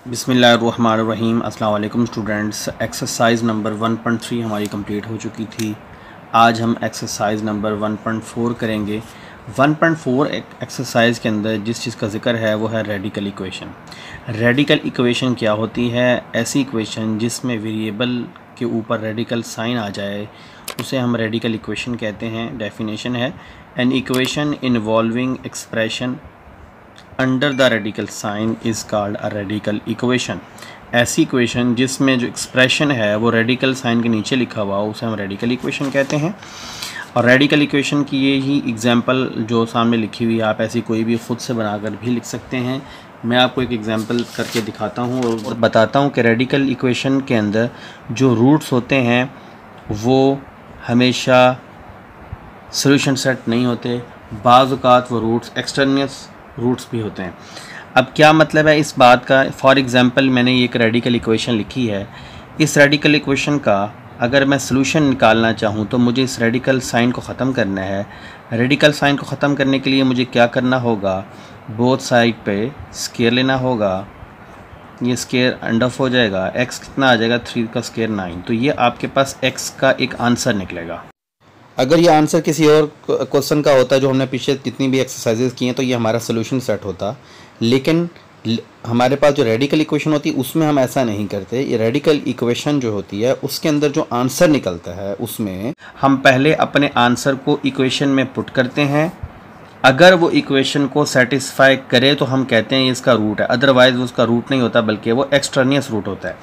बिस्मिल्लाहिर्रहमानिर्रहीम। अस्सलाम वालेकुम स्टूडेंट्स। एक्सरसाइज नंबर 1.3 हमारी कंप्लीट हो चुकी थी। आज हम एक्सरसाइज नंबर 1.4 करेंगे। 1.4 एक्सरसाइज के अंदर जिस चीज़ का ज़िक्र है वो है रेडिकल इक्वेशन। रेडिकल इक्वेशन क्या होती है? ऐसी इक्वेशन जिसमें वेरिएबल के ऊपर रेडिकल साइन आ जाए उसे हम रेडिकल इक्वेशन कहते हैं। डेफिनेशन है an equation involving expression under the radical sign is called a radical equation. ऐसी इक्वेशन जिसमें जो एक्सप्रेशन है वो रेडिकल साइन के नीचे लिखा हुआ उसे हम रेडिकल इक्वेशन कहते हैं। और रेडिकल इक्वेशन की ये ही एग्जांपल जो सामने लिखी हुई है, आप ऐसी कोई भी ख़ुद से बनाकर भी लिख सकते हैं। मैं आपको एक एग्जांपल करके दिखाता हूँ और बताता हूँ कि रेडिकल इक्वेशन के अंदर जो रूट्स होते हैं वो हमेशा सॉल्यूशन सेट नहीं होते, बाज़ औक़ात वो रूट्स एक्सटर्नियस रूट्स भी होते हैं। अब क्या मतलब है इस बात का? फॉर एग्ज़ाम्पल मैंने ये एक रेडिकल इक्वेशन लिखी है। इस रेडिकल इक्वेशन का अगर मैं सॉल्यूशन निकालना चाहूँ तो मुझे इस रेडिकल साइन को ख़त्म करना है। रेडिकल साइन को ख़त्म करने के लिए मुझे क्या करना होगा? बोथ साइड पे स्क्वायर लेना होगा। ये स्क्वायर अंडर ऑफ हो जाएगा। एक्स कितना आ जाएगा? 3 का स्क्वायर 9। तो ये आपके पास एक्स का एक आंसर निकलेगा। अगर ये आंसर किसी और क्वेश्चन का होता जो हमने पीछे जितनी भी एक्सरसाइजेज की हैं तो ये हमारा सोल्यूशन सेट होता, लेकिन हमारे पास जो रेडिकल इक्वेशन होती है उसमें हम ऐसा नहीं करते। ये रेडिकल इक्वेशन जो होती है उसके अंदर जो आंसर निकलता है उसमें हम पहले अपने आंसर को इक्वेशन में पुट करते हैं। अगर वो इक्वेशन को सेटिस्फाई करे तो हम कहते हैं इसका रूट है, अदरवाइज़ उसका रूट नहीं होता बल्कि वो एक्सट्रानियस रूट होता है।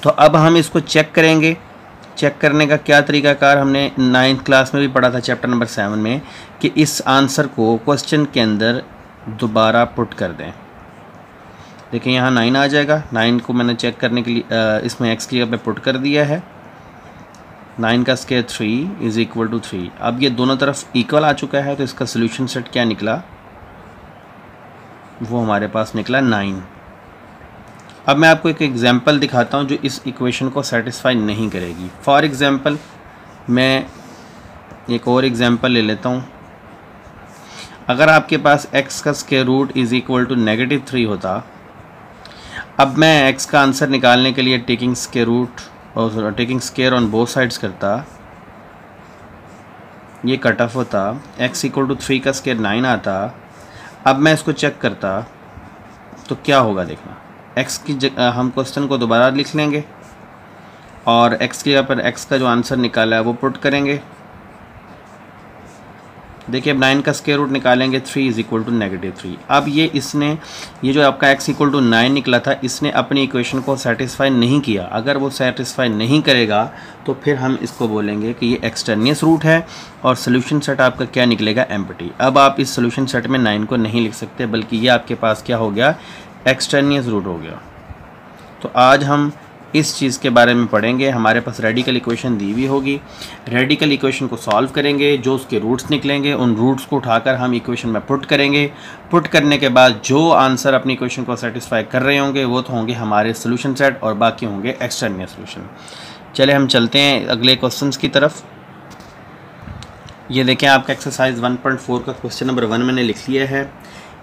तो अब हम इसको चेक करेंगे। चेक करने का क्या तरीकाकार हमने 9th क्लास में भी पढ़ा था चैप्टर नंबर 7 में कि इस आंसर को क्वेश्चन के अंदर दोबारा पुट कर दें। देखिए यहाँ 9 आ जाएगा। 9 को मैंने चेक करने के लिए इसमें x की जगह पे पुट कर दिया है। 9 का स्क्वायर 3 इज़ इक्वल टू 3। अब ये दोनों तरफ इक्वल आ चुका है तो इसका सोल्यूशन सेट क्या निकला? वो हमारे पास निकला 9। अब मैं आपको एक एग्जांपल दिखाता हूँ जो इस इक्वेशन को सेटिस्फाई नहीं करेगी। फॉर एग्जांपल मैं एक और एग्जांपल ले लेता हूँ। अगर आपके पास x का square root is equal to -3 होता, अब मैं x का आंसर निकालने के लिए टेकिंग स्क्वायर रूट और taking square on both sides करता, ये कट ऑफ होता, x इक्वल टू 3 का स्क्वायर 9 आता। अब मैं इसको चेक करता तो क्या होगा देखना। x की जगह हम क्वेश्चन को दोबारा लिख लेंगे और x की जगह पर x का जो आंसर निकाला है वो पुट करेंगे। देखिए अब 9 का स्क्वायर रूट निकालेंगे, 3 इज़ इक्वल टू -3। अब ये जो आपका x इक्वल टू 9 निकला था इसने अपनी इक्वेशन को सेटिस्फाई नहीं किया। अगर वो सेटिस्फाई नहीं करेगा तो फिर हम इसको बोलेंगे कि ये एक्सटर्नियस रूट है और सोल्यूशन सेट आपका क्या निकलेगा? एम्प्टी। अब आप इस सोल्यूशन सेट में 9 को नहीं लिख सकते बल्कि ये आपके पास क्या हो गया? एक्सटर्नियस रूट हो गया। तो आज हम इस चीज़ के बारे में पढ़ेंगे। हमारे पास रेडिकल इक्वेशन दी हुई होगी, रेडिकल इक्वेशन को सॉल्व करेंगे, जो उसके रूट्स निकलेंगे उन रूट्स को उठाकर हम इक्वेशन में पुट करेंगे। पुट करने के बाद जो आंसर अपनी इक्वेशन को सेटिस्फाई कर रहे होंगे वो तो होंगे हमारे सोल्यूशन सेट और बाकी होंगे एक्सटर्नियस सोल्यूशन। चले हम चलते हैं अगले क्वेश्चन की तरफ। ये देखें आपका एक्सरसाइज 1.4 का क्वेश्चन नंबर 1 मैंने लिख लिया है।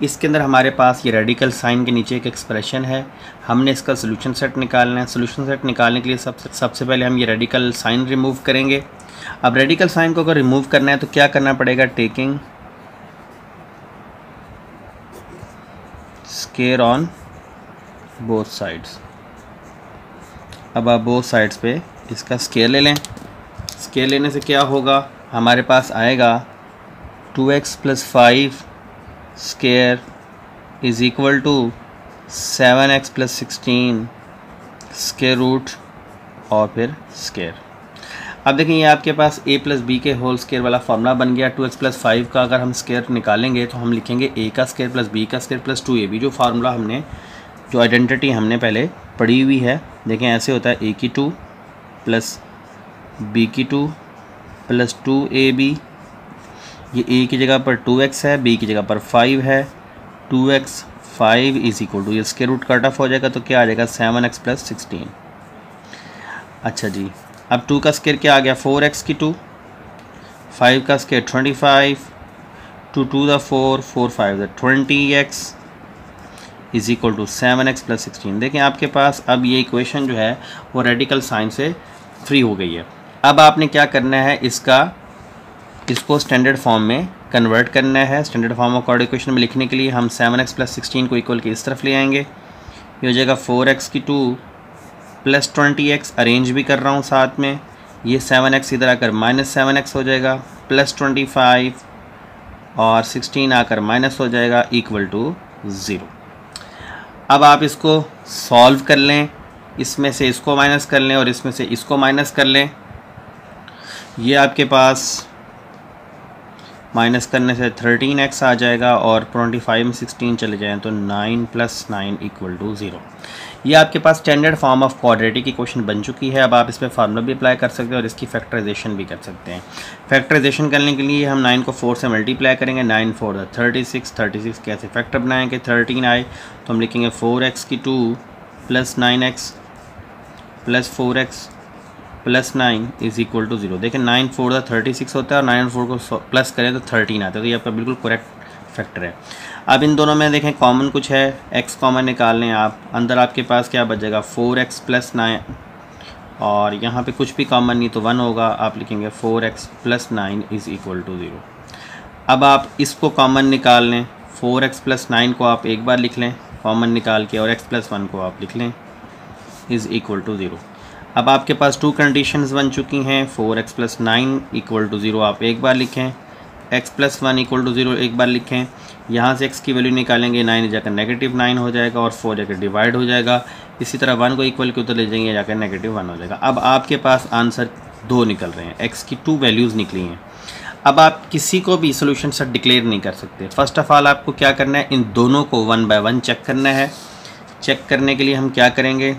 इसके अंदर हमारे पास ये रेडिकल साइन के नीचे एक एक्सप्रेशन है, हमने इसका सोल्यूशन सेट निकालना है। सोल्यूशन सेट निकालने के लिए सबसे पहले हम ये रेडिकल साइन रिमूव करेंगे। अब रेडिकल साइन को अगर रिमूव करना है तो क्या करना पड़ेगा? Taking square on both sides. अब आप बोथ साइड्स पे इसका स्क्वायर ले लें। स्क्वायर लेने से क्या होगा? हमारे पास आएगा 2x + 5 square is equal to 7x + 16 square root और फिर स्क्वायर। अब देखिए ये आपके पास a + b के होल स्क्वायर वाला फार्मूला बन गया। 2x + 5 का अगर हम स्क्वायर निकालेंगे तो हम लिखेंगे a का स्क्वायर + b का स्क्वायर + 2ab। जो फार्मूला हमने जो आइडेंटिटी हमने पहले पढ़ी हुई है, देखें ऐसे होता है a की 2 + b की 2 + 2ab। ये a की जगह पर 2x है, b की जगह पर 5 है। 2x 5 इज़ इक्वल टू ये स्क्वायर रूट कट ऑफ हो जाएगा तो क्या आ जाएगा? 7x + 16। अच्छा जी, अब 2 का स्क्वायर क्या आ गया? 4x की 2, 5 का square 25, 2 × 2 = 4, 4 × 5 = 20x is equal to 7x plus 16। देखें आपके पास अब ये इक्वेशन जो है वो रेडिकल साइन से फ्री हो गई है। अब आपने क्या करना है, इसको स्टैंडर्ड फॉर्म में कन्वर्ट करना है। Standard form of coordinate equation में लिखने के लिए हम 7x प्लस 16 को इक्वल के इस तरफ ले आएंगे। ये हो जाएगा 4x की 2 प्लस 20x, अरेंज भी कर रहा हूँ साथ में। ये 7x इधर आकर माइनस 7x हो जाएगा, प्लस 25 और 16 आकर माइनस हो जाएगा, इक्वल टू 0। अब आप इसको सॉल्व कर लें, इसमें से इसको माइनस कर लें और इसमें से इसको माइनस कर लें। ये आपके पास माइनस करने से 13x आ जाएगा और 25 में 16 चले जाएँ तो 9 प्लस 9 इक्वल टू 0। ये आपके पास standard form of quadratic equation बन चुकी है। अब आप इस पर फार्मूला भी अप्लाई कर सकते हैं और इसकी फैक्टराइजेशन भी कर सकते हैं। फैक्टराइजेशन करने के लिए हम 9 को 4 से मल्टीप्लाई करेंगे। 9 4 36, 36 कैसे फैक्टर बनाएंगे, 13 आए तो हम लिखेंगे 4x की 2 plus 9x plus 4x plus 9 is equal to 0। देखें 9 4 36 होता है और 9 4 को प्लस करें तो 13 आता है, तो ये आपका बिल्कुल करेक्ट फैक्टर है। अब इन दोनों में देखें कॉमन कुछ है, x कॉमन निकाल लें आप, अंदर आपके पास क्या बचेगा 4x प्लस 9 और यहाँ पे कुछ भी कॉमन नहीं तो 1 होगा, आप लिखेंगे 4x plus 9 is equal to 0। अब आप इसको कॉमन निकाल लें, 4x प्लस 9 को आप एक बार लिख लें कॉमन निकाल के और x प्लस 1 को आप लिख लें इज़ इक्वल टू 0। अब आपके पास 2 कंडीशंस बन चुकी हैं, 4x प्लस 9 इक्वल टू 0 आप एक बार लिखें, x प्लस 1 इक्वल टू 0 एक बार लिखें। यहाँ से x की वैल्यू निकालेंगे, 9 जाकर नेगेटिव 9 हो जाएगा और 4 जाकर डिवाइड हो जाएगा। इसी तरह 1 को इक्वल के उधर ले जाएंगे, जाकर नेगेटिव 1 हो जाएगा। अब आपके पास आंसर 2 निकल रहे हैं, x की 2 वैल्यूज़ निकली हैं। अब आप किसी को भी सोल्यूशन सेट डिक्लेयर नहीं कर सकते। फर्स्ट ऑफ ऑल आपको क्या करना है, इन दोनों को 1 बाय 1 चेक करना है। चेक करने के लिए हम क्या करेंगे,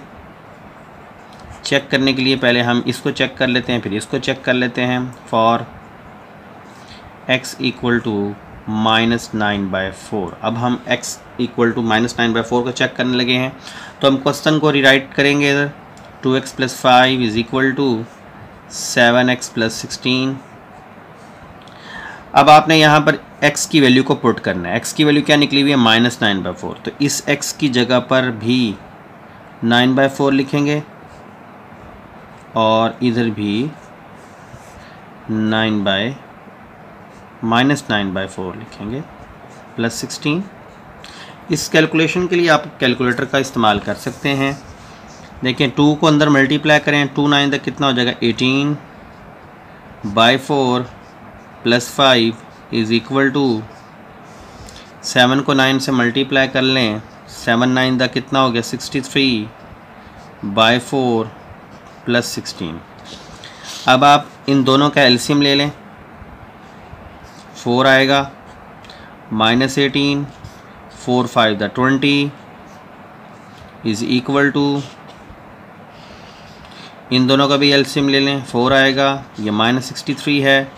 चेक करने के लिए पहले हम इसको चेक कर लेते हैं, फिर इसको चेक कर लेते हैं। For x equal to -9/4। अब हम x इक्वल टू -9/4 को चेक करने लगे हैं, तो हम क्वेश्चन को रिराइट करेंगे इधर 2x plus 5 is equal to 7x plus 16। अब आपने यहाँ पर x की वैल्यू को पुट करना है। x की वैल्यू क्या निकली हुई है, -9/4, तो इस x की जगह पर भी 9/4 लिखेंगे और इधर भी -9/4 लिखेंगे प्लस 16। इस कैलकुलेशन के लिए आप कैलकुलेटर का इस्तेमाल कर सकते हैं। देखिए 2 को अंदर मल्टीप्लाई करें, 2 9 तक कितना हो जाएगा, 18/4 प्लस 5 इज़ इक्वल टू 7 को 9 से मल्टीप्लाई कर लें, 7 9 तक कितना हो गया, 63/4 प्लस 16। अब आप इन दोनों का एलसीएम ले लें, 4 आएगा, -18 4 5 20 इज़ इक्वल टू, इन दोनों का भी एलसीएम ले लें, 4 आएगा, ये -63 है,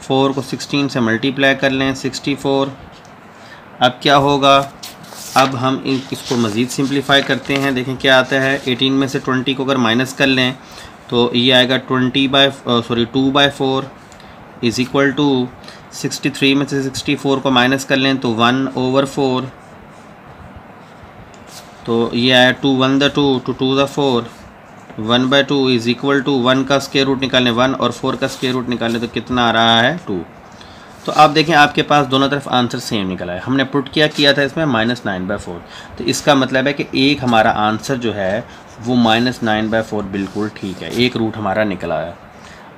4 को 16 से मल्टीप्लाई कर लें, 64। अब क्या होगा, अब हम इसको मज़ीद सिंप्लीफाई करते हैं। देखें क्या आता है, 18 में से 20 को अगर माइनस कर लें तो ये आएगा 2/4 इज़ इक्वल टू 63 में से 64 को माइनस कर लें तो 1/4, तो ये आया 2 1 2 2 2 4 1/2 इज़ इक्वल टू 1 का स्क्वायर रूट निकालें 1 और 4 का स्क्वायर रूट निकालें तो कितना आ रहा है 2। तो आप देखें आपके पास दोनों तरफ आंसर सेम निकला है। हमने पुट किया था इसमें -9/4, तो इसका मतलब है कि एक हमारा आंसर जो है वो -9/4 बिल्कुल ठीक है, एक रूट हमारा निकला है।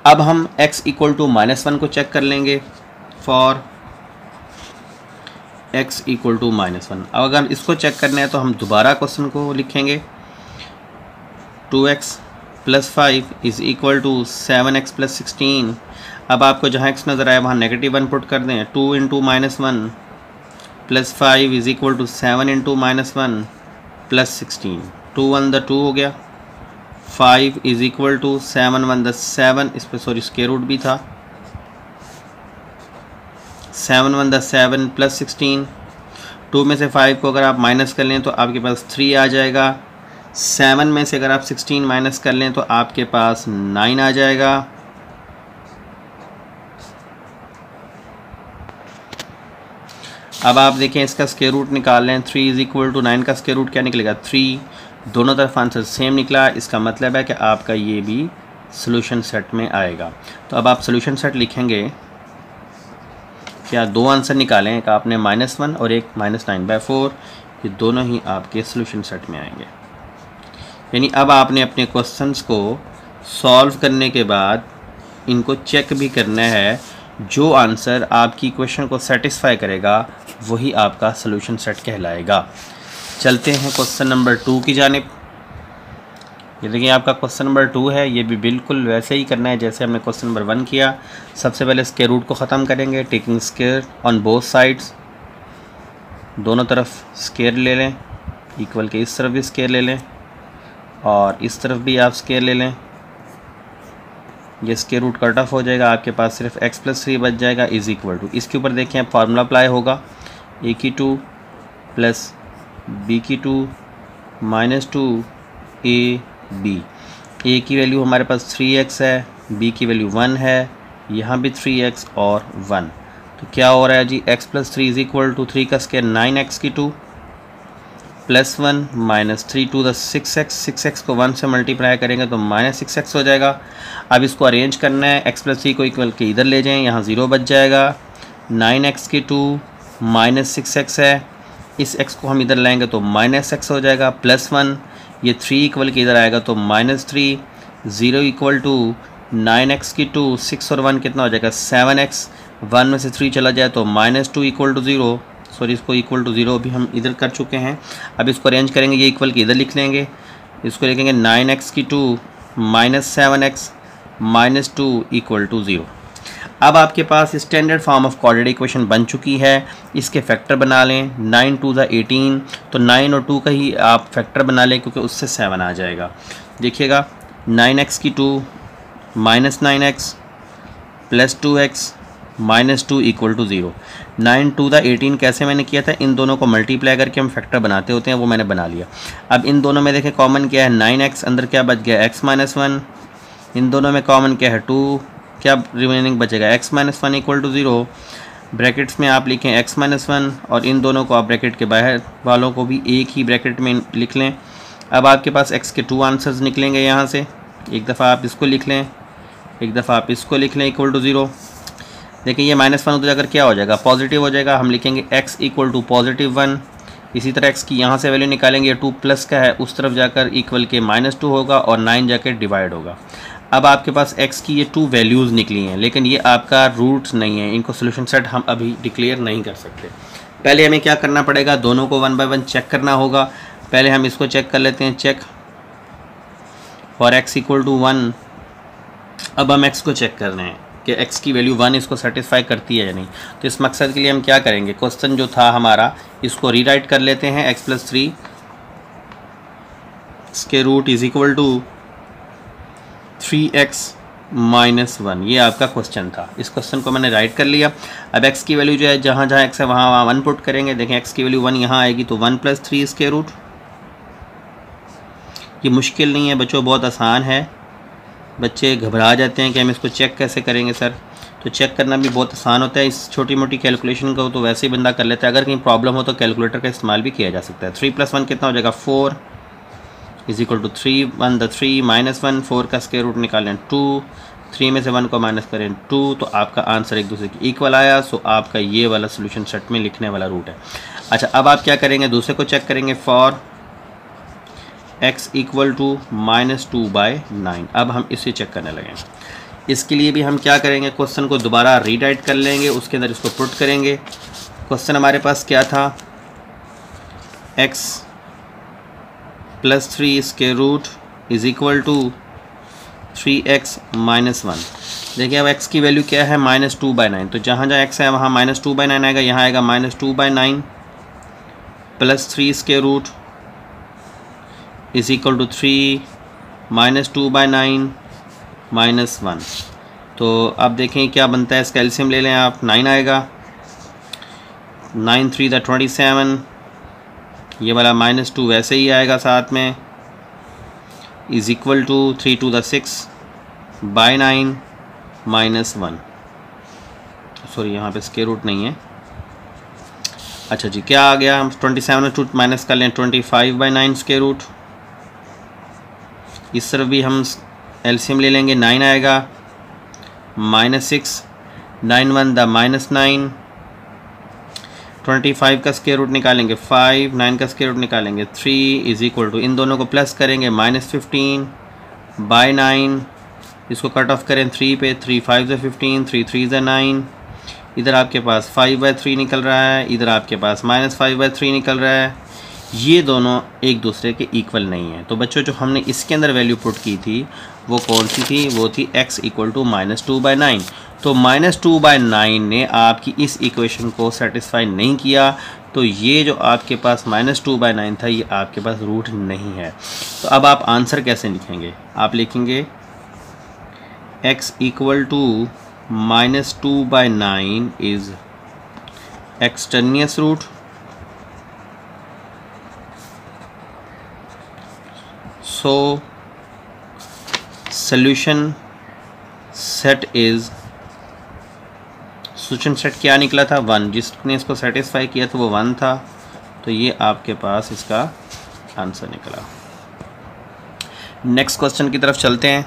अब हम x इक्वल टू -1 को चेक कर लेंगे, फॉर x इक्वल टू -1। अब अगर इसको चेक करना है तो हम दोबारा क्वेश्चन को लिखेंगे, 2x plus 5 is equal to 7x plus 16। अब आपको जहाँ x नज़र आए वहाँ -1 पुट कर दें, 2 into -1 plus 5 is equal to 7 into -1 plus 16। 2 1 2 हो गया, 5 इज़ इक्वल टू 7 1 7, इस पर सॉरी स्क्वायर रूट भी था, 7 1 7 प्लस 16। 2 में से 5 को अगर आप माइनस कर लें तो आपके पास 3 आ जाएगा। 7 में से अगर आप 16 माइनस कर लें तो आपके पास 9 आ जाएगा। अब आप देखें इसका स्क्वायर रूट निकाल लें, 3 इज़ इक्वल टू 9 का स्क्वायर रूट क्या निकलेगा 3, दोनों तरफ आंसर सेम निकला। इसका मतलब है कि आपका ये भी सॉल्यूशन सेट में आएगा। तो अब आप सॉल्यूशन सेट लिखेंगे, क्या दो आंसर निकालें, एक आपने -1 और एक -9/4, ये दोनों ही आपके सॉल्यूशन सेट में आएंगे। यानी अब आपने अपने क्वेश्चंस को सॉल्व करने के बाद इनको चेक भी करना है, जो आंसर आपकी क्वेश्चन को सेटिस्फाई करेगा वही आपका सॉल्यूशन सेट कहलाएगा। चलते हैं क्वेश्चन नंबर 2 की जानिब। ये देखिए आपका क्वेश्चन नंबर 2 है, ये भी बिल्कुल वैसे ही करना है जैसे हमने क्वेश्चन नंबर 1 किया। सबसे पहले स्क्वायर रूट को ख़त्म करेंगे, taking square on both sides, दोनों तरफ स्क्वायर ले लें, इक्वल के इस तरफ भी स्क्वायर ले लें और इस तरफ भी आप स्क्वायर ले लें। ये स्क्वायर रूट कट ऑफ हो जाएगा, आपके पास सिर्फ x+3 बच जाएगा इज़ इक्वल टू, इसके ऊपर देखें फार्मूला अप्लाई होगा, a की 2 प्लस b की 2 -2 ab। a की वैल्यू हमारे पास 3x है, b की वैल्यू 1 है, यहाँ भी 3x और 1, तो क्या हो रहा है जी x+3 इज़ इक्वल टू 3 का स्क्वायर 9x की 2 +1 -3 टू द 6x, 6x को 1 से मल्टीप्लाई करेंगे तो -6x हो जाएगा। अब इसको अरेंज करना है, x+3 को इक्वल के इधर ले जाएं, यहाँ 0 बच जाएगा, 9x की 2 -6x है, इस x को हम इधर लाएंगे तो -x हो जाएगा, +1, ये 3 इक्वल के इधर आएगा तो -3, 0 इक्वल टू 9x की 2, 6 और 1 कितना हो जाएगा 7x, 1 में से 3 चला जाए तो -2 इक्वल टू 0, सॉरी इसको इक्वल टू 0 भी हम इधर कर चुके हैं। अब इसको अरेंज करेंगे, ये इक्वल के इधर लिख लेंगे, इसको लिखेंगे 9x की 2 -7x -2 इक्वल टू 0। अब आपके पास standard form of quadratic equation बन चुकी है, इसके फैक्टर बना लें, 9 2 ज़ा 18, तो 9 और 2 का ही आप फैक्टर बना लें क्योंकि उससे 7 आ जाएगा। देखिएगा 9x की 2 -9x +2x -2 इक्वल टू 0। 9 2 ज़ा 18 कैसे मैंने किया था, इन दोनों को मल्टीप्लाई करके हम फैक्टर बनाते होते हैं, वो मैंने बना लिया। अब इन दोनों में देखें कॉमन क्या है 9x, अंदर क्या बच गया x-1, इन दोनों में कॉमन क्या है 2, क्या रिमेनिंग बचेगा x-1 इक्वल टू 0। ब्रैकेट्स में आप लिखें x-1 और इन दोनों को आप ब्रैकेट के बाहर वालों को भी एक ही ब्रैकेट में लिख लें। अब आपके पास x के 2 आंसर्स निकलेंगे यहाँ से, एक दफ़ा आप इसको लिख लें, एक दफ़ा आप इसको लिख लें इक्वल टू 0। देखिए ये -1 उधर जाकर क्या हो जाएगा पॉजिटिव हो जाएगा, हम लिखेंगे x इक्वल टू +1। इसी तरह x की यहाँ से वैल्यू निकालेंगे, 2 प्लस का है उस तरफ जाकर इक्वल के -2 होगा और 9 जाकर डिवाइड होगा। अब आपके पास x की ये 2 वैल्यूज़ निकली हैं, लेकिन ये आपका रूट नहीं है, इनको सोल्यूशन सेट हम अभी डिक्लेयर नहीं कर सकते। पहले हमें क्या करना पड़ेगा, दोनों को 1 बाय 1 चेक करना होगा। पहले हम इसको चेक कर लेते हैं, check for x equal to 1। अब हम x को चेक कर रहे हैं कि x की वैल्यू 1 इसको सेटिस्फाई करती है या नहीं। तो इस मकसद के लिए हम क्या करेंगे, क्वेश्चन जो था हमारा इसको रीराइट कर लेते हैं, x+3 square root is equal to 3x - 1, ये आपका क्वेश्चन था। इस क्वेश्चन को मैंने राइट कर लिया। अब x की वैल्यू जो है जहाँ जहाँ x है वहाँ 1 पुट करेंगे। देखें x की वैल्यू 1 यहाँ आएगी तो 1 + 3 स्क्वायर रूट। ये मुश्किल नहीं है बच्चों, बहुत आसान है। बच्चे घबरा जाते हैं कि हम इसको चेक कैसे करेंगे सर, तो चेक करना भी बहुत आसान होता है। इस छोटी मोटी कैलकुलेशन को तो वैसे ही बंदा कर लेता है, अगर कहीं प्रॉब्लम हो तो कैलकुलेटर का इस्तेमाल भी किया जा सकता है। 3 + 1 कितना हो जाएगा 4 इज़ इक्वल टू 3 1 द 3 -1, 4 का स्क्वायर रूट निकालें 2, 3 में से 1 को माइनस करें 2, तो आपका आंसर एक दूसरे की इक्वल आया। सो आपका ये वाला सोल्यूशन सेट में लिखने वाला रूट है। अच्छा अब आप क्या करेंगे, दूसरे को चेक करेंगे, फॉर x इक्वल टू -2/9। अब हम इसे चेक करने लगे। इसके लिए भी हम क्या करेंगे, क्वेश्चन को दोबारा रीराइट कर लेंगे, उसके अंदर इसको पुट करेंगे। क्वेश्चन हमारे पास क्या था, x + 3 square root is equal to 3x - 1। देखिए अब x की वैल्यू क्या है -2/9, तो जहाँ जहाँ x है वहाँ -2/9 आएगा, यहाँ आएगा -2/9 + 3 square root is equal to 3 -2/9 -1। तो अब देखें क्या बनता है, इसका एलसीएम ले लें आप, 9 आएगा, 9 3 = 27, ये वाला -2 वैसे ही आएगा साथ में, इज़ इक्वल टू 3 2 = 6/9 -1। सॉरी यहाँ पे स्क्वायर रूट नहीं है, अच्छा जी, क्या आ गया? हम 27 माइनस कर लें 25/9 स्क्वायर रूट। इस तरफ भी हम एलसीएम ले लेंगे, 9 आएगा, -6, 9 1 द -9, 25 का स्क्वायर रूट निकालेंगे 5, 9 का स्क्वायर रूट निकालेंगे 3 इज इक्वल टू, इन दोनों को प्लस करेंगे -15/9, इसको कट ऑफ करें 3 पे, 3 5 ज़ा 15, 3 3 ज़ा 9, इधर आपके पास 5/3 निकल रहा है, इधर आपके पास -5/3 निकल रहा है। ये दोनों एक दूसरे के इक्वल नहीं है। तो बच्चों जो हमने इसके अंदर वैल्यू पुट की थी वो कौन सी थी? वो थी x इक्वल टू -2/9। तो -2/9 ने आपकी इस इक्वेशन को सेटिस्फाई नहीं किया, तो ये जो आपके पास -2/9 था ये आपके पास रूट नहीं है। तो अब आप आंसर कैसे लिखेंगे? आप लिखेंगे x equal to -2/9 is extraneous root, so solution set is, solution set क्या निकला था? 1। जिसने इसको सेटिस्फाई किया था वो 1 था, तो ये आपके पास इसका आंसर निकला। नेक्स्ट क्वेश्चन की तरफ चलते हैं।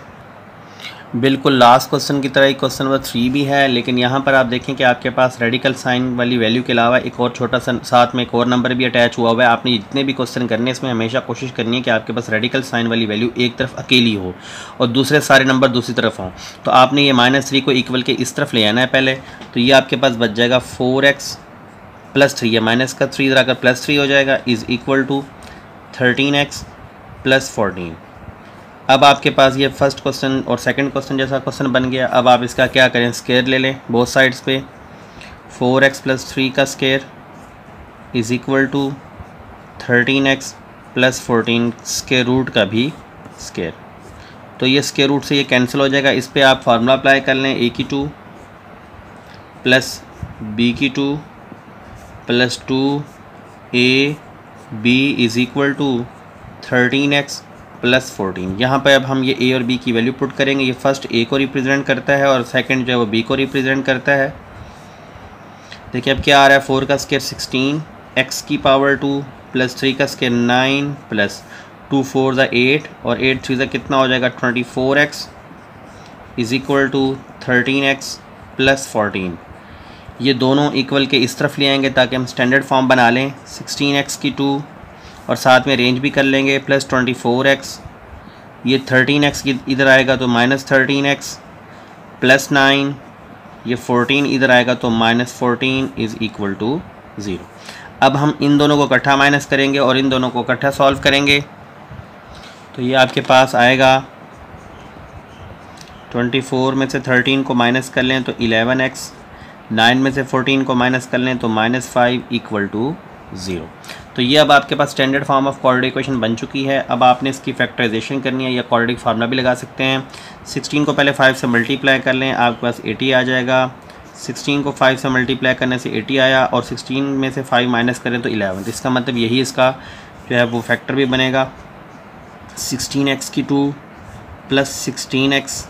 बिल्कुल लास्ट क्वेश्चन की तरह ही क्वेश्चन नंबर 3 भी है, लेकिन यहाँ पर आप देखें कि आपके पास रेडिकल साइन वाली वैल्यू के अलावा एक और छोटा सा साथ में एक और नंबर भी अटैच हुआ हुआ है। आपने जितने भी क्वेश्चन करने हैं इसमें हमेशा कोशिश करनी है कि आपके पास रेडिकल साइन वाली वैल्यू एक तरफ अकेली हो और दूसरे सारे नंबर दूसरी तरफ हों। तो आपने ये -3 को इक्वल के इस तरफ ले आना है पहले। तो ये आपके पास बच जाएगा 4x + 3, या माइनस का 3 इधर आकर +3 हो जाएगा, इज़ इक्वल टू 13x + 14। अब आपके पास ये फर्स्ट क्वेश्चन और सेकंड क्वेश्चन जैसा क्वेश्चन बन गया। अब आप इसका क्या करें? स्क्वायर ले लें बोथ साइड्स पे। 4x + 3 का square is equal to 13x + 14 square root का भी स्क्वायर। तो ये स्क्वायर रूट से ये कैंसिल हो जाएगा। इस पे आप फार्मूला अप्लाई कर लें, a की 2 + b की 2 + 2ab is equal to 13x + 14। यहाँ पर अब हम ये a और b की वैल्यू पुट करेंगे। ये फर्स्ट a को रिप्रेजेंट करता है और सेकंड जो है वो b को रिप्रेजेंट करता है। देखिए अब क्या आ रहा है? 4 का स्क्वायर 16, x की पावर 2 + 3 का स्क्वायर 9 + 2 4 ज़ा 8 और 8 3 ज़ा कितना हो जाएगा? 24x is equal to 13x + 14। ये दोनों इक्वल के इस तरफ ले आएंगे ताकि हम स्टैंडर्ड फॉर्म बना लें। 16x की 2 और साथ में रेंज भी कर लेंगे + 24x, ये 13x की इधर आएगा तो -13x + 9, ये 14 इधर आएगा तो -14 इज़ इक्वल टू 0। अब हम इन दोनों को इकट्ठा माइनस करेंगे और इन दोनों को इकट्ठा सॉल्व करेंगे। तो ये आपके पास आएगा 24 में से 13 को माइनस कर लें तो 11x, 9 में से 14 को माइनस कर लें तो -5 इक्वल टू 0। तो ये अब आपके पास standard form of quadratic equation बन चुकी है। अब आपने इसकी फैक्टराइजेशन करनी है या क्वाड्रेटिक फार्मूला भी लगा सकते हैं। 16 को पहले 5 से मल्टीप्लाई कर लें, आपके पास 80 आ जाएगा। 16 को 5 से मल्टीप्लाई करने से 80 आया और 16 में से 5 माइनस करें तो 11। इसका मतलब यही इसका जो है वो फैक्टर भी बनेगा। 16x की 2 + 16x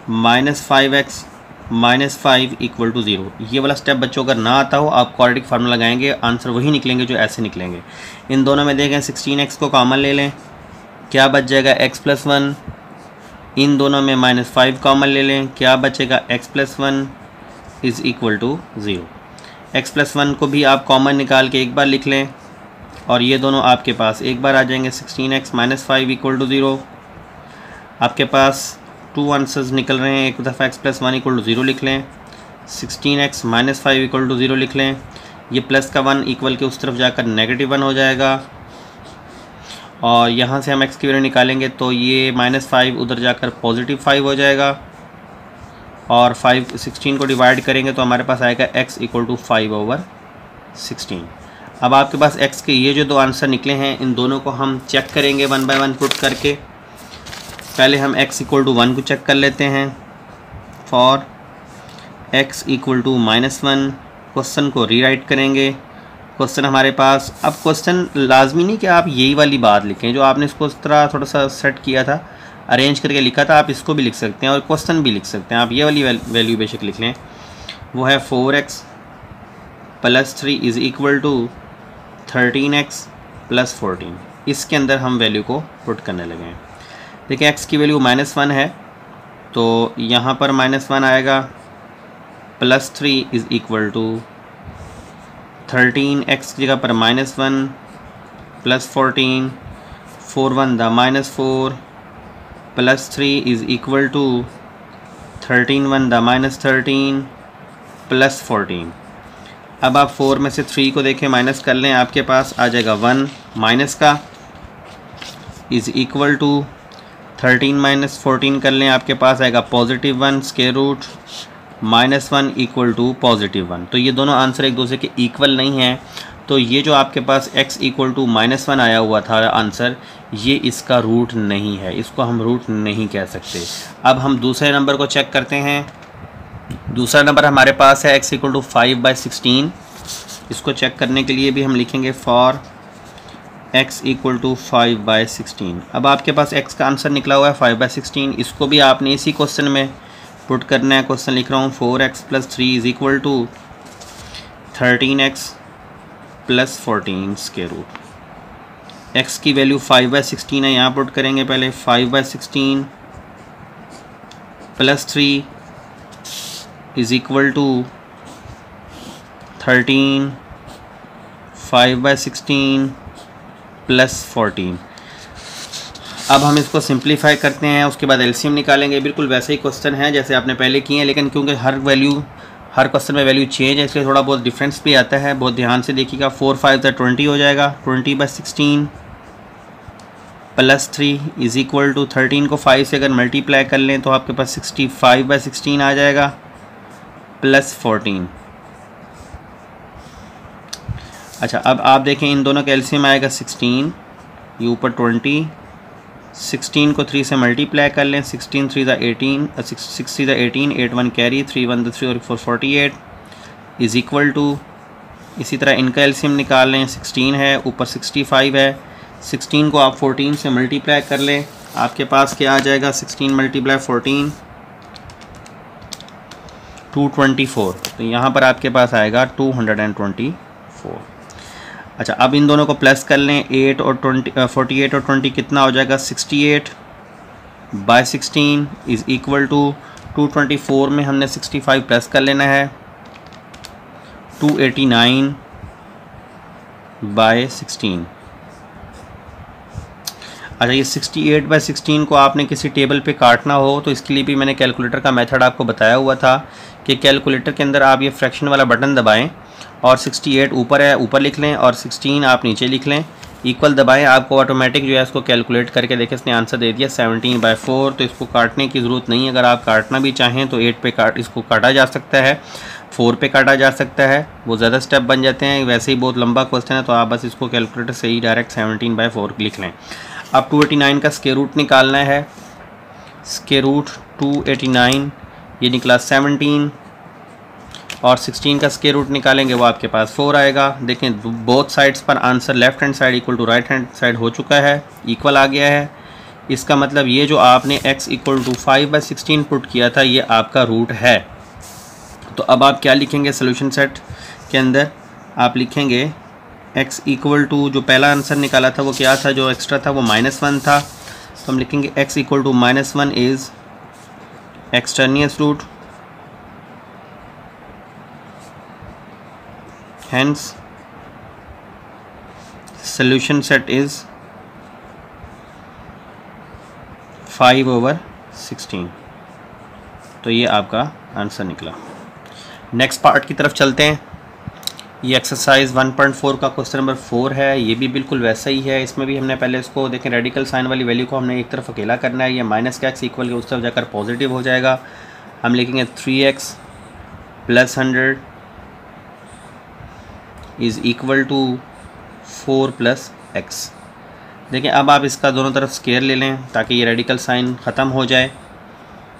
- 5x -5 इक्वल टू 0। ये वाला स्टेप बच्चों अगर ना आता हो आप क्वाड्रेटिक फार्मूला लगाएंगे, आंसर वही निकलेंगे जो ऐसे निकलेंगे। इन दोनों में देखें 16x को कॉमन ले लें, क्या बच जाएगा? x + 1। इन दोनों में -5 कॉमन ले लें, क्या बचेगा? x + 1 is equal to 0। x + 1 को भी आप कॉमन निकाल के एक बार लिख लें और ये दोनों आपके पास एक बार आ जाएंगे। 16x - 5 equal to 0। आपके पास 2 आंसर्स निकल रहे हैं। एक दफ़ा x + 1 इक्वल टू 0 लिख लें, 16x - 5 इक्वल टू 0 लिख लें। ये प्लस का 1 इक्वल के उस तरफ जाकर -1 हो जाएगा और यहाँ से हम x की वैल्यू निकालेंगे तो ये -5 उधर जाकर +5 हो जाएगा और 16 को डिवाइड करेंगे तो हमारे पास आएगा x इक्वल टू 5/16। अब आपके पास x के ये जो दो आंसर निकले हैं इन दोनों को हम चेक करेंगे 1 बाय 1 पुट करके। पहले हम x इक्वल टू 1 को चेक कर लेते हैं। For x equal to -1 question को रीराइट करेंगे। क्वेश्चन हमारे पास, अब क्वेश्चन लाजमी नहीं कि आप यही वाली बात लिखें जो आपने इसको इस तरह थोड़ा सा सेट किया था, अरेंज करके लिखा था, आप इसको भी लिख सकते हैं और क्वेश्चन भी लिख सकते हैं। आप ये वाली वैल्यू बेशक लिख लें। वो है 4x + 3 is equal to 13x plus 14, इसके अंदर हम वैल्यू को पुट करने लगे हैं। देखिए x की वैल्यू -1 है तो यहाँ पर -1 आएगा, plus 3 is equal to 13x की जगह पर -1 प्लस 14, 4 1 द -4 प्लस 3 इज़ इक्वल टू 13 1 द -13 प्लस 14। अब आप 4 में से 3 को देखें, माइनस कर लें, आपके पास आ जाएगा 1 माइनस का इज़ इक्वल टू 13 माइनस 14 कर लें, आपके पास आएगा +1 स्क्वायर रूट -1 इक्वल टू +1। तो ये दोनों आंसर एक दूसरे के इक्वल नहीं हैं, तो ये जो आपके पास x इक्वल टू -1 आया हुआ था आंसर, ये इसका रूट नहीं है, इसको हम रूट नहीं कह सकते। अब हम दूसरे नंबर को चेक करते हैं। दूसरा नंबर हमारे पास है x इक्वल टू 5/16। इसको चेक करने के लिए भी हम लिखेंगे फॉर x इक्वल टू 5/16। अब आपके पास x का आंसर निकला हुआ है 5/16, इसको भी आपने इसी क्वेश्चन में पुट करना है। क्वेश्चन लिख रहा हूँ 4x plus 3 is equal to 13x plus 14 square root. x की वैल्यू 5/16 है, यहाँ पुट करेंगे पहले 5/16 plus 3 is equal to 13 5/16 plus 14। अब हम इसको सिंप्लीफाई करते हैं, उसके बाद एलसीएम निकालेंगे। बिल्कुल वैसे ही क्वेश्चन है जैसे आपने पहले किए हैं, लेकिन क्योंकि हर क्वेश्चन में वैल्यू चेंज है, इसलिए थोड़ा बहुत डिफरेंस भी आता है। बहुत ध्यान से देखिएगा। 4 5 20 हो जाएगा, 20/16 प्लस 3 इज़ इक्वल टू 13 को 5 से अगर मल्टीप्लाई कर लें तो आपके पास 65/16 आ जाएगा प्लस 14। अच्छा, अब आप देखें इन दोनों का एलसीएम आएगा 16, ये ऊपर 20, 16 को 3 से मल्टीप्लाई कर लें, 16 3 ज़ा 18, 6 3 ज़ा 18, 8 1 कैरी, 3 1 द 3 और 4 48 इज़ इक्वल टू, इसी तरह इनका एलसीएम निकाल लें। 16 है, ऊपर 65 है, 16 को आप 14 से मल्टीप्लाई कर लें, आपके पास क्या आ जाएगा 16 मल्टीप्लाई 14 224। तो यहाँ पर आपके पास आएगा 224। अच्छा, अब इन दोनों को प्लस कर लें, 8 और 48 और 20 कितना हो जाएगा 68/16 इज़ इक्वल टू 224 में हमने 65 प्लस कर लेना है 289/16। अच्छा, ये 68/16 को आपने किसी टेबल पे काटना हो तो इसके लिए भी मैंने कैलकुलेटर का मेथड आपको बताया हुआ था कि कैलकुलेटर के अंदर आप ये फ्रैक्शन वाला बटन दबाएं और 68 ऊपर है ऊपर लिख लें और 16 आप नीचे लिख लें, इक्वल दबाएं, आपको ऑटोमेटिक जो है इसको कैलकुलेट करके देखें इसने आंसर दे दिया 17/4। तो इसको काटने की ज़रूरत नहीं है, अगर आप काटना भी चाहें तो 8 पे इसको काटा जा सकता है, 4 पे काटा जा सकता है, वो ज़्यादा स्टेप बन जाते हैं। वैसे ही बहुत लंबा क्वेश्चन है तो आप बस इसको कैलकुलेटर से ही डायरेक्ट 17/4 लिख लें। अब 289 का स्क्वायर रूट निकालना है। स्क्वायर रूट 289 ये निकला 17 और 16 का स्क्वायर रूट निकालेंगे वो आपके पास 4 आएगा। देखें बोथ साइड्स पर answer left hand side equal to right hand side हो चुका है, इक्वल आ गया है। इसका मतलब ये जो आपने x इक्वल टू 5/16 पुट किया था ये आपका रूट है। तो अब आप क्या लिखेंगे सोल्यूशन सेट के अंदर, आप लिखेंगे x इक्वल टू, जो पहला आंसर निकाला था वो क्या था, जो एक्स्ट्रा था वो -1 था, तो हम लिखेंगे x equal to -1 is extraneous root, hence solution set is 5/16। तो ये आपका आंसर निकला। नेक्स्ट पार्ट की तरफ चलते हैं। ये एक्सरसाइज 1.4 का क्वेश्चन नंबर 4 है। ये भी बिल्कुल वैसा ही है, इसमें भी हमने पहले इसको देखें रेडिकल साइन वाली वैल्यू को हमने एक तरफ अकेला करना है, ये माइनस का x इक्वल के उस तरफ जाकर पॉजिटिव हो जाएगा। हम लिखेंगे 3x plus 100 is equal to 4 plus x। देखिए अब आप इसका दोनों तरफ स्केयर ले लें ताकि ये रेडिकल साइन ख़त्म हो जाए।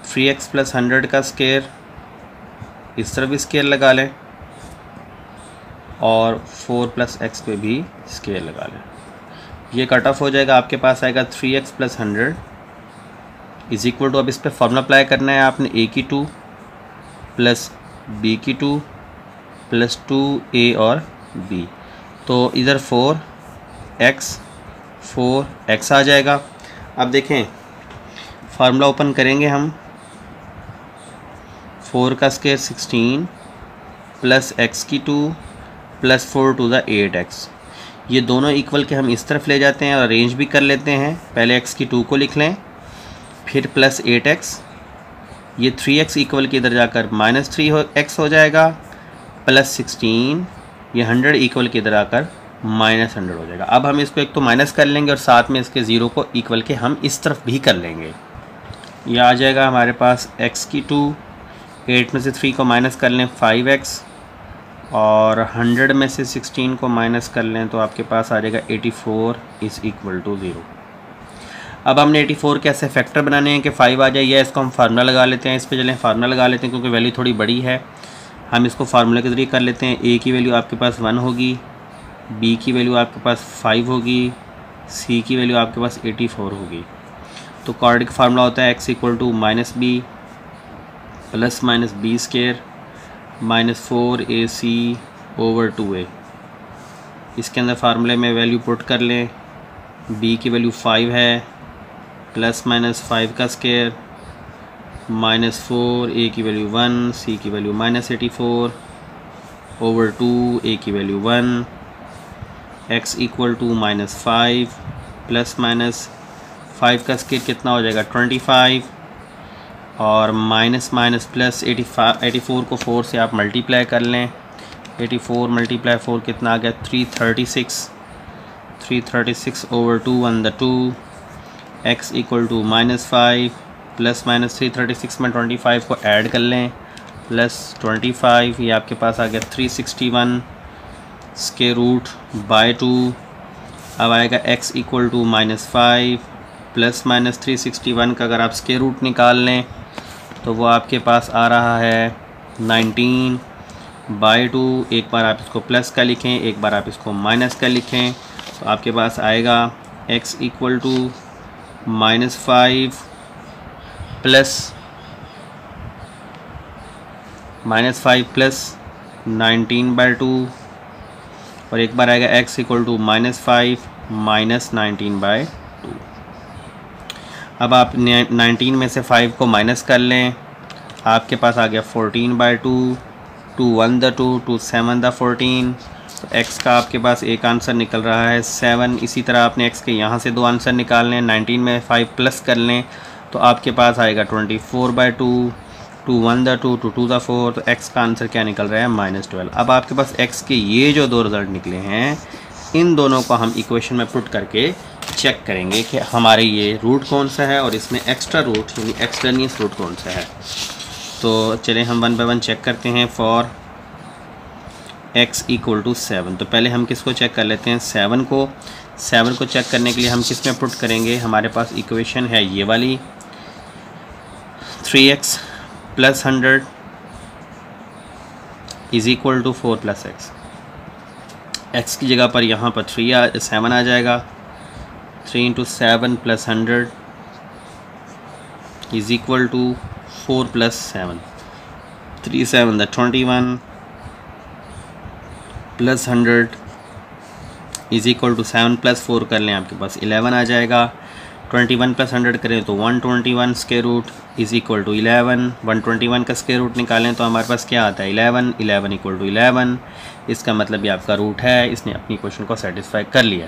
3x प्लस 100 का स्केयर इस तरफ भी स्केयर लगा लें और 4 प्लस x पे भी स्केयर लगा लें, ये कट ऑफ हो जाएगा। आपके पास आएगा 3x plus 100 is equal to, अब इस पर फॉर्मूला अप्लाई करना है आपने, a की 2 प्लस b की 2 प्लस 2a और b। तो इधर 4x आ जाएगा। अब देखें फार्मूला ओपन करेंगे हम, 4 का स्क्वायर 16 प्लस x की 2 प्लस 4 टू द 8x, ये दोनों इक्वल के हम इस तरफ ले जाते हैं और अरेंज भी कर लेते हैं। पहले x की 2 को लिख लें, फिर प्लस 8x, ये 3x इक्वल के इधर जाकर -3x हो जाएगा, प्लस 16, ये 100 इक्वल के इधर आकर -100 हो जाएगा। अब हम इसको एक तो माइनस कर लेंगे और साथ में इसके 0 को इक्वल के हम इस तरफ भी कर लेंगे। ये आ जाएगा हमारे पास x की 2, 8 में से 3 को माइनस कर लें 5x, और 100 में से 16 को माइनस कर लें तो आपके पास आ जाएगा 84 इज़ इक्वल टू 0। अब हमने 84 के ऐसे फैक्टर बनाने हैं कि 5 आ जाए, या इसको हम फार्मूला लगा लेते हैं। इस पे चलें फार्मूला लगा लेते हैं क्योंकि वैल्यू थोड़ी बड़ी है। हम इसको फार्मूले के ज़रिए कर लेते हैं। a की वैल्यू आपके पास 1 होगी, b की वैल्यू आपके पास 5 होगी, c की वैल्यू आपके पास 84 होगी। तो क्वाड्रेटिक फार्मूला होता है x equal to -b plus minus b square minus 4ac over 2a। इसके अंदर फार्मूले में वैल्यू पुट कर लें, b की वैल्यू 5 है, प्लस माइनस 5 का स्क्वायर माइनस 4, a की वैल्यू 1, c की वैल्यू -84 ओवर 2, a की value 1, x equal to -5 plus minus 5 का स्क्वायर कितना हो जाएगा 25, और माइनस माइनस प्लस 84 को 4 से आप मल्टीप्लाई कर लें। 84 मल्टीप्लाई 4 कितना आ गया 336 ओवर 2 1 द 2, x equal to -5 plus minus 336 में 25 को ऐड कर लें प्लस 25, ये आपके पास आ गया 361 स्क्वायर रूट बाय 2। अब आएगा x equal to -5 plus minus 361 का अगर आप स्क्वायर रूट निकाल लें तो वो आपके पास आ रहा है 19 बाय 2। एक बार आप इसको प्लस का लिखें, एक बार आप इसको माइनस का लिखें, तो आपके पास आएगा x equal to -5 plus 19 by 2, और एक बार आएगा x equal to -5 minus 19 by 2। अब आप 19 में से 5 को माइनस कर लें, आपके पास आ गया 14 बाय 2, 2 1 द 2, 2 7 द 14। तो x का आपके पास एक आंसर निकल रहा है 7। इसी तरह आपने x के यहाँ से 2 आंसर निकाल लें, 19 में 5 प्लस कर लें तो आपके पास आएगा 24 बाय 2, 2 1 द 2, 2 2 द 4। तो x का आंसर क्या निकल रहा है -12। अब आपके पास x के ये जो दो रिज़ल्ट निकले हैं, इन दोनों को हम इक्वेशन में पुट करके चेक करेंगे कि हमारे ये रूट कौन सा है और इसमें एक्स्ट्रा रूट यानी एक्सट्रेनियस रूट कौन सा है। तो चलें हम 1 बाय 1 चेक करते हैं। फॉर x इक्वल टू 7, तो पहले हम किसको चेक कर लेते हैं 7 को चेक करने के लिए हम किस में पुट करेंगे, हमारे पास इक्वेशन है ये वाली 3x plus 100 is equal to 4 plus x की जगह पर यहाँ पर 7 आ जाएगा। 3 into 7 plus 100 is equal to 4 plus 7, 3 7 द 21 plus 100 is equal to 7 plus 4 कर लें, आपके पास 11 आ जाएगा। 21 प्लस 100 करें तो 121 square root is equal to 11। 121 का स्क्वायर रूट निकालें तो हमारे पास क्या आता है 11 इक्वल टू 11। इसका मतलब ये आपका रूट है, इसने अपनी क्वेश्चन को सेटिस्फाई कर लिया।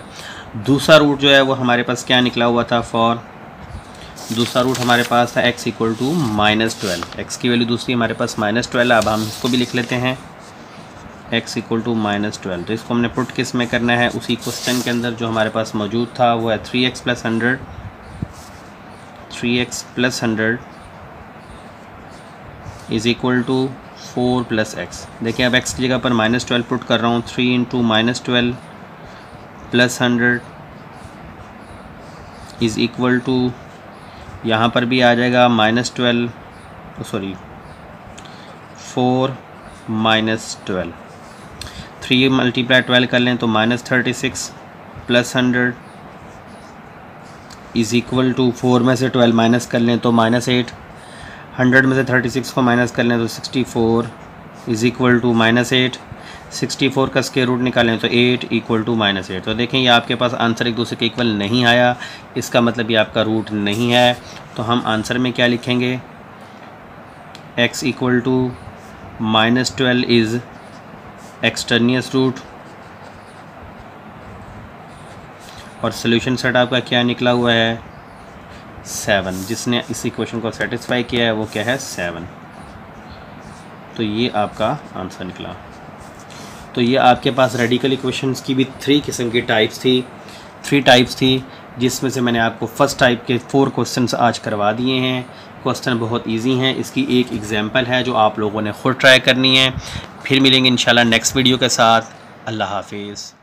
दूसरा रूट जो है वो हमारे पास क्या निकला हुआ था, फॉर दूसरा रूट हमारे पास था x इक्वल टू -12। x की वैल्यू दूसरी हमारे पास -12। अब हम इसको भी लिख लेते हैं x इक्वल टू -12। तो इसको हमने पुट किस में करना है, उसी क्वेश्चन के अंदर जो हमारे पास मौजूद था वो है 3x plus 100 is equal to 4 plus x। देखिए अब x की जगह पर -12 पुट कर रहा हूँ। 3 into -12 plus 100 is equal to, यहाँ पर भी आ जाएगा -12 4 -12। 3 मल्टीप्लाई 12 कर लें तो -36 प्लस 100 इज़ इक्वल टू 4 में से 12 माइनस कर लें तो -8। 100 में से 36 को माइनस कर लें तो 64 इज़ इक्वल टू -8। 64 का स्क्वायर रूट निकालें तो 8 इक्वल टू -8। तो देखें ये आपके पास आंसर एक दूसरे के इक्वल नहीं आया, इसका मतलब ये आपका रूट नहीं है। तो हम आंसर में क्या लिखेंगे, x equal to -12 is extraneous root, और सोल्यूशन सेट आपका क्या निकला हुआ है 7। जिसने इस इक्वेशन को सेटिस्फाई किया है वो क्या है 7। तो ये आपका आंसर निकला। तो ये आपके पास रेडिकल इक्वेशंस की भी 3 किस्म की थ्री टाइप्स थी, जिसमें से मैंने आपको फर्स्ट टाइप के 4 क्वेश्चंस आज करवा दिए हैं। क्वेश्चन बहुत इजी हैं, इसकी एक एग्जांपल है जो आप लोगों ने खुद ट्राई करनी है। फिर मिलेंगे इंशाल्लाह नेक्स्ट वीडियो के साथ। अल्लाह हाफिज़।